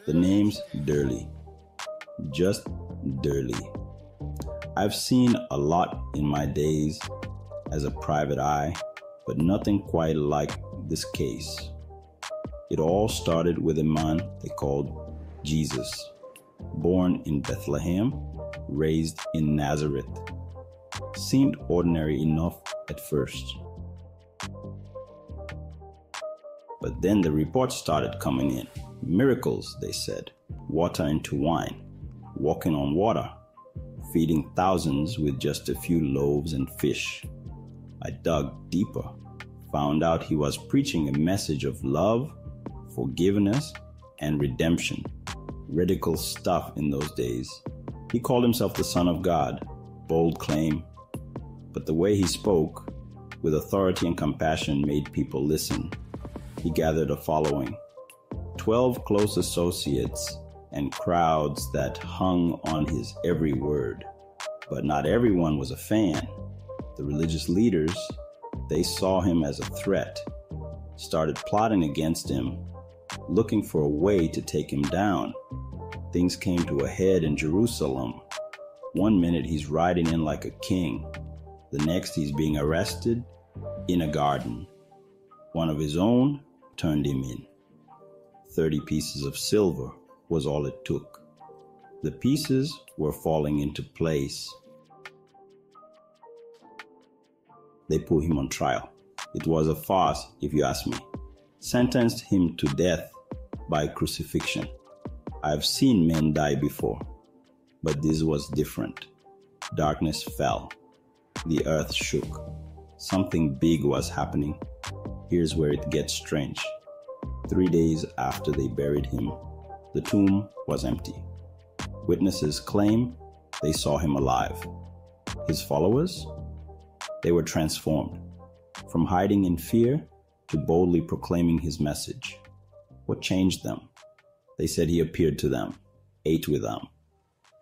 The name's Durley. Just Durley. I've seen a lot in my days as a private eye, but nothing quite like this case. It all started with a man they called Jesus, born in Bethlehem, raised in Nazareth. Seemed ordinary enough at first. But then the reports started coming in. Miracles, they said. Water into wine. Walking on water. Feeding thousands with just a few loaves and fish. I dug deeper. Found out he was preaching a message of love, forgiveness, and redemption. Radical stuff in those days. He called himself the Son of God. Bold claim. But the way he spoke, with authority and compassion, made people listen. He gathered a following. 12 close associates and crowds that hung on his every word. But not everyone was a fan. The religious leaders, they saw him as a threat, started plotting against him, looking for a way to take him down. Things came to a head in Jerusalem. One minute he's riding in like a king. The next he's being arrested in a garden. One of his own turned him in. 30 pieces of silver was all it took. The pieces were falling into place. They put him on trial. It was a farce, if you ask me. Sentenced him to death by crucifixion. I've seen men die before, but this was different. Darkness fell. The earth shook. Something big was happening. Here's where it gets strange. 3 days after they buried him, the tomb was empty. Witnesses claim they saw him alive. His followers? They were transformed, from hiding in fear to boldly proclaiming his message. What changed them? They said he appeared to them, ate with them,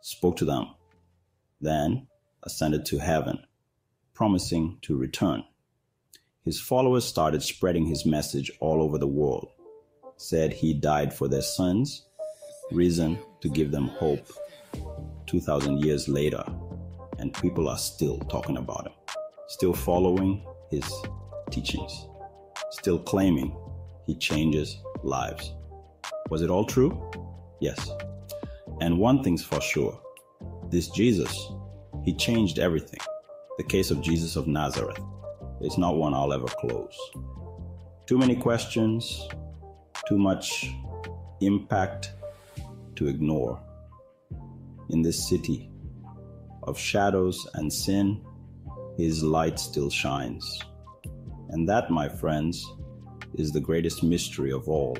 spoke to them, then ascended to heaven, promising to return. His followers started spreading his message all over the world, said he died for their sins, risen to give them hope. 2,000 years later, and people are still talking about him, still following his teachings, still claiming he changes lives. Was it all true? Yes. And one thing's for sure, this Jesus, he changed everything. The case of Jesus of Nazareth, it's not one I'll ever close. Too many questions, too much impact to ignore. In this city of shadows and sin, his light still shines. And that, my friends, is the greatest mystery of all.